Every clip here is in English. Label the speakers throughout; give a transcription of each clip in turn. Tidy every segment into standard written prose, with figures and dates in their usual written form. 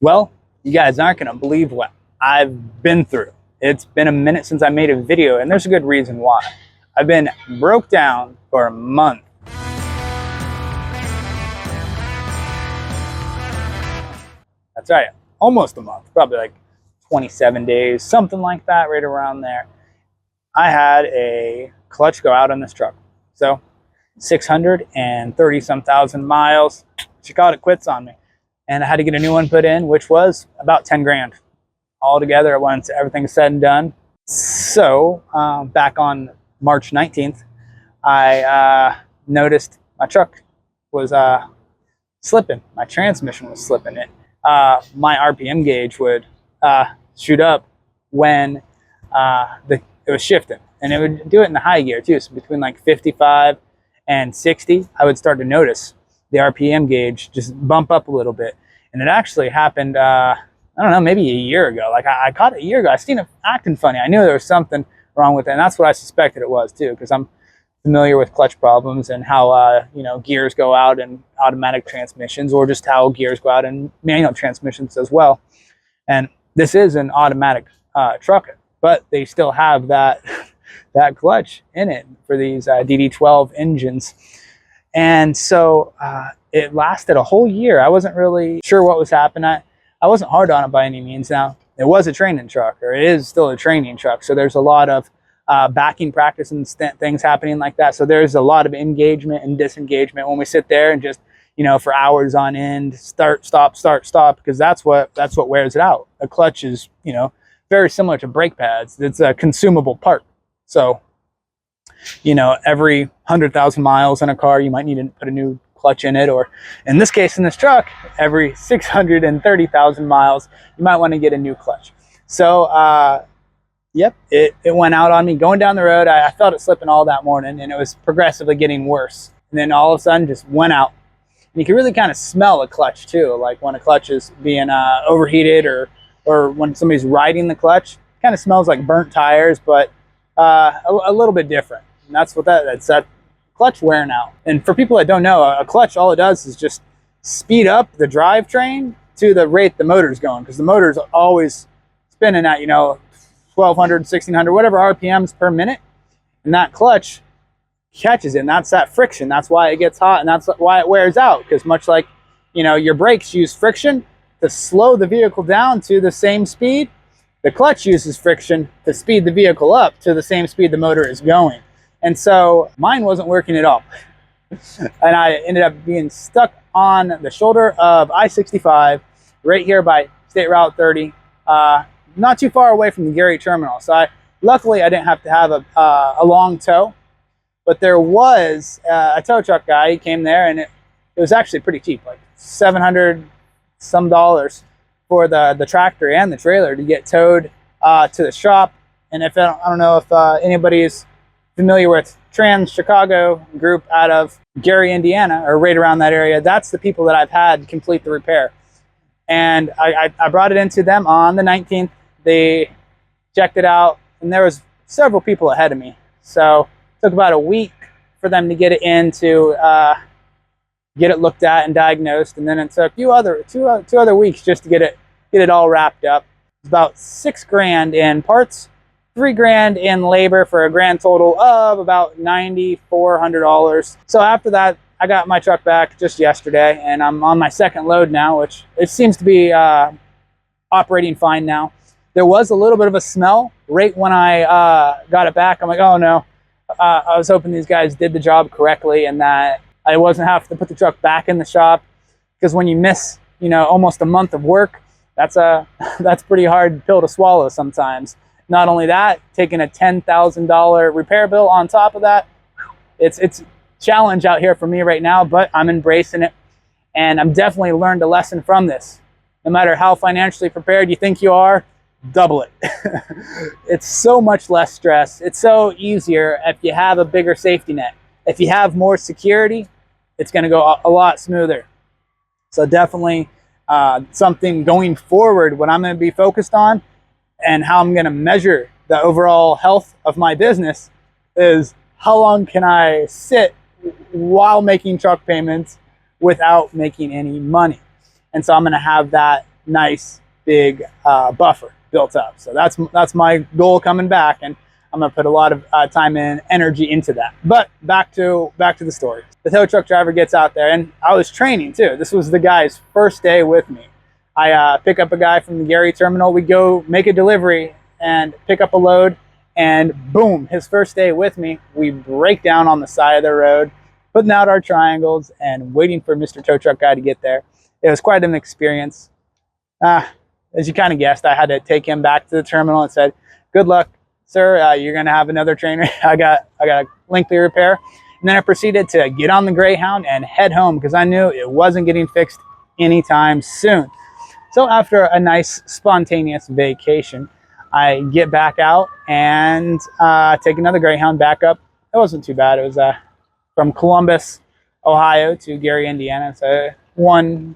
Speaker 1: Well, you guys aren't going to believe what I've been through. It's been a minute since I made a video, and there's a good reason why. I've been broke down for a month. That's right, almost a month, probably like 27 days, something like that, right around there. I had a clutch go out on this truck. So 630 some thousand miles. She called it quits on me. And I had to get a new one put in, which was about 10 grand altogether once everything's said and done. So back on March 19th, I noticed my truck was slipping. My transmission was slipping. My RPM gauge would shoot up when it was shifting. And it would do it in the high gear too. So between like 55 and 60, I would start to notice the RPM gauge just bump up a little bit. And it actually happened, I don't know, maybe a year ago. Like I caught it a year ago. I seen it acting funny. I knew there was something wrong with it. And that's what I suspected it was too, because I'm familiar with clutch problems and how, gears go out in automatic transmissions, or just how gears go out in manual transmissions as well. And this is an automatic truck, but they still have that that clutch in it for these DD12 engines. And so it lasted a whole year. I wasn't really sure what was happening. I wasn't hard on it by any means. Now, it was a training truck, or it is still a training truck. So there's a lot of backing practice and things happening like that. So there's a lot of engagement and disengagement when we sit there and just, for hours on end, start, stop, because that's what wears it out. A clutch is, very similar to brake pads. It's a consumable part. So, every 100,000 miles in a car, you might need to put a new clutch in it, or in this case, in this truck, every 630,000 miles, you might want to get a new clutch. So, yep, it went out on me going down the road. I felt it slipping all that morning, and it was progressively getting worse. And then all of a sudden, just went out. And you can really kind of smell a clutch too, like when a clutch is being overheated, or when somebody's riding the clutch. It kind of smells like burnt tires, but a little bit different. And that's what that's that clutch wearing out. And for people that don't know, a clutch, all it does is just speed up the drivetrain to the rate the motor's going, because the motor's always spinning at 1200, 1600, whatever RPMs per minute, and that clutch catches it, and that's that friction. That's why it gets hot, and that's why it wears out, because much like your brakes use friction to slow the vehicle down to the same speed, the clutch uses friction to speed the vehicle up to the same speed the motor is going. And so mine wasn't working at all. And I ended up being stuck on the shoulder of I-65 right here by State Route 30, not too far away from the Gary terminal. So luckily I didn't have to have a long tow, but there was a tow truck guy. He came there, and it was actually pretty cheap, like $700 some for the tractor and the trailer to get towed to the shop. And I don't know if anybody is familiar with Trans Chicago Group out of Gary, Indiana, or right around that area. That's the people that I've had complete the repair. And I brought it into them on the 19th. They checked it out, and there was several people ahead of me. So it took about a week for them to get it in to get it looked at and diagnosed, and then it took two other weeks just to get it all wrapped up. It's about $6 grand in parts, $3 grand in labor, for a grand total of about $9,400. So after that, I got my truck back just yesterday, and I'm on my second load now, which it seems to be operating fine now. There was a little bit of a smell right when I got it back. I'm like, oh no. I was hoping these guys did the job correctly, and that I wasn't having to put the truck back in the shop, because when you miss, almost a month of work, that's pretty hard pill to swallow sometimes. Not only that, taking a $10,000 repair bill on top of that, it's a challenge out here for me right now, but I'm embracing it, and I'm definitely learned a lesson from this. No matter how financially prepared you think you are, double it. It's so much less stress. It's so easier if you have a bigger safety net. If you have more security, it's going to go a lot smoother. So definitely something going forward, what I'm going to be focused on and how I'm going to measure the overall health of my business is how long can I sit while making truck payments without making any money. And so I'm going to have that nice big buffer built up. So that's my goal coming back, and I'm gonna put a lot of time and energy into that. But back to the story. The tow truck driver gets out there, and I was training too. This was the guy's first day with me. I pick up a guy from the Gary terminal. We go make a delivery and pick up a load, and boom, his first day with me. We break down on the side of the road, putting out our triangles and waiting for Mr. Tow Truck Guy to get there. It was quite an experience. As you kind of guessed, I had to take him back to the terminal and said, "Good luck, sir. You're going to have another trainer." I got a lengthy repair. And then I proceeded to get on the Greyhound and head home because I knew it wasn't getting fixed anytime soon. So after a nice spontaneous vacation, I get back out and take another Greyhound back up. It wasn't too bad. It was from Columbus, Ohio to Gary, Indiana. So one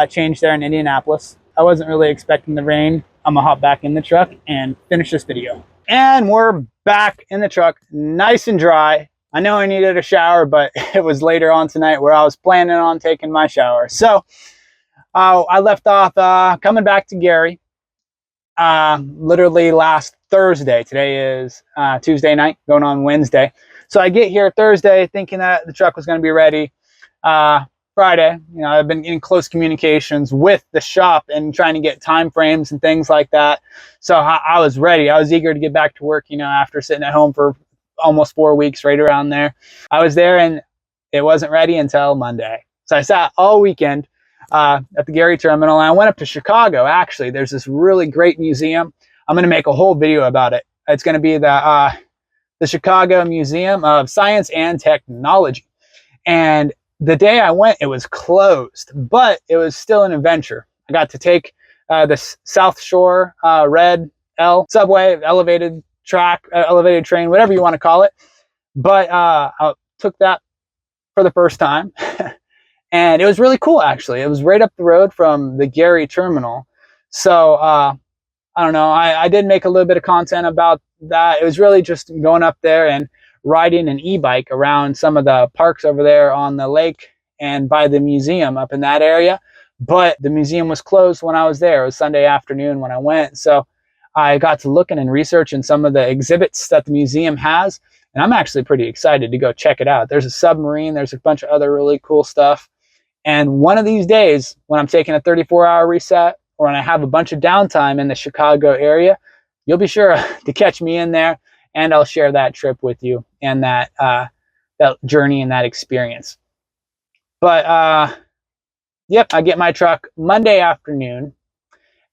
Speaker 1: change there in Indianapolis. I wasn't really expecting the rain. I'm gonna hop back in the truck and finish this video. And we're back in the truck, nice and dry. I know I needed a shower, but it was later on tonight where I was planning on taking my shower. So I left off coming back to Gary literally last Thursday. Today is Tuesday night, going on Wednesday. So I get here Thursday thinking that the truck was going to be ready. Friday, you know, I've been in close communications with the shop and trying to get time frames and things like that. So I was ready. I was eager to get back to work, you know, after sitting at home for almost 4 weeks, right around there. I was there and it wasn't ready until Monday. So I sat all weekend at the Gary terminal, and I went up to Chicago. Actually, there's this really great museum. I'm going to make a whole video about it. It's going to be the Chicago Museum of Science and Technology. And the day I went, it was closed, but it was still an adventure. I got to take the South Shore Red L subway, elevated train, whatever you want to call it. But I took that for the first time. And it was really cool, actually. It was right up the road from the Gary terminal. So I don't know. I did make a little bit of content about that. It was really just going up there and riding an e-bike around some of the parks over there on the lake and by the museum up in that area. But the museum was closed when I was there. It was Sunday afternoon when I went. So I got to looking and researching some of the exhibits that the museum has. And I'm actually pretty excited to go check it out. There's a submarine. There's a bunch of other really cool stuff. And one of these days, when I'm taking a 34-hour reset or when I have a bunch of downtime in the Chicago area, you'll be sure to catch me in there. And I'll share that trip with you and that journey and that experience. But yep, I get my truck Monday afternoon,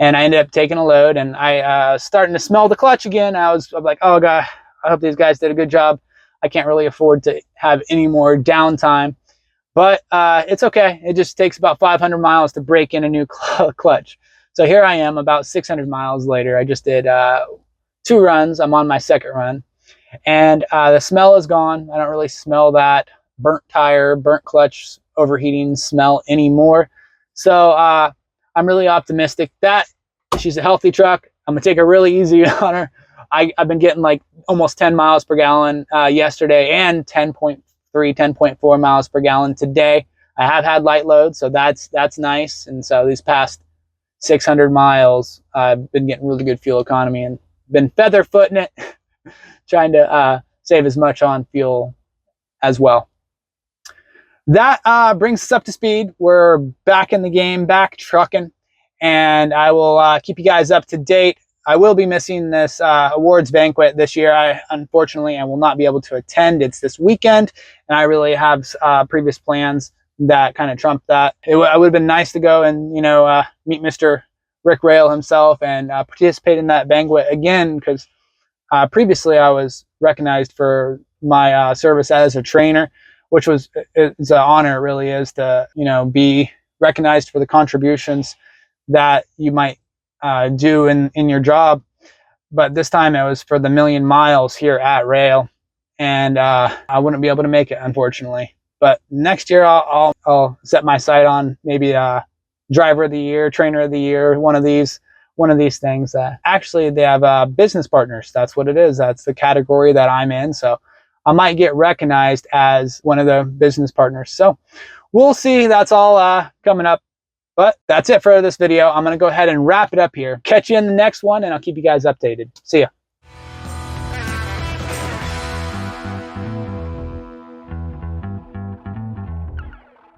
Speaker 1: and I ended up taking a load, and I starting to smell the clutch again. I'm like, oh god, I hope these guys did a good job. I can't really afford to have any more downtime, but it's okay. It just takes about 500 miles to break in a new clutch. So here I am, about 600 miles later. I just did 2 runs. I'm on my second run, and the smell is gone. I don't really smell that burnt tire, burnt clutch, overheating smell anymore. So I'm really optimistic that she's a healthy truck. I'm gonna take it really easy on her. I've been getting like almost 10 miles per gallon yesterday, and 10.3, 10.4 miles per gallon today. I have had light loads, so that's nice. And so these past 600 miles, I've been getting really good fuel economy and been feather footing it, trying to save as much on fuel as well. That brings us up to speed. We're back in the game, back trucking, and I will keep you guys up to date. I will be missing this awards banquet this year. Unfortunately, I will not be able to attend. It's this weekend, and I really have previous plans that kind of trump that. It would have been nice to go and, you know, meet Mr. Rick Rail himself and participate in that banquet again, because previously I was recognized for my service as a trainer, which it's an honor. It really is to, you know, be recognized for the contributions that you might do in your job. But this time it was for the 1,000,000 miles here at Rail, and I wouldn't be able to make it, unfortunately. But next year I'll set my sight on maybe driver of the year, trainer of the year, one of these things. Actually, they have business partners. That's what it is. That's the category that I'm in. So I might get recognized as one of the business partners. So we'll see. That's all coming up But that's it for this video. I'm going to go ahead and wrap it up here. Catch you in the next one, and I'll keep you guys updated. See ya.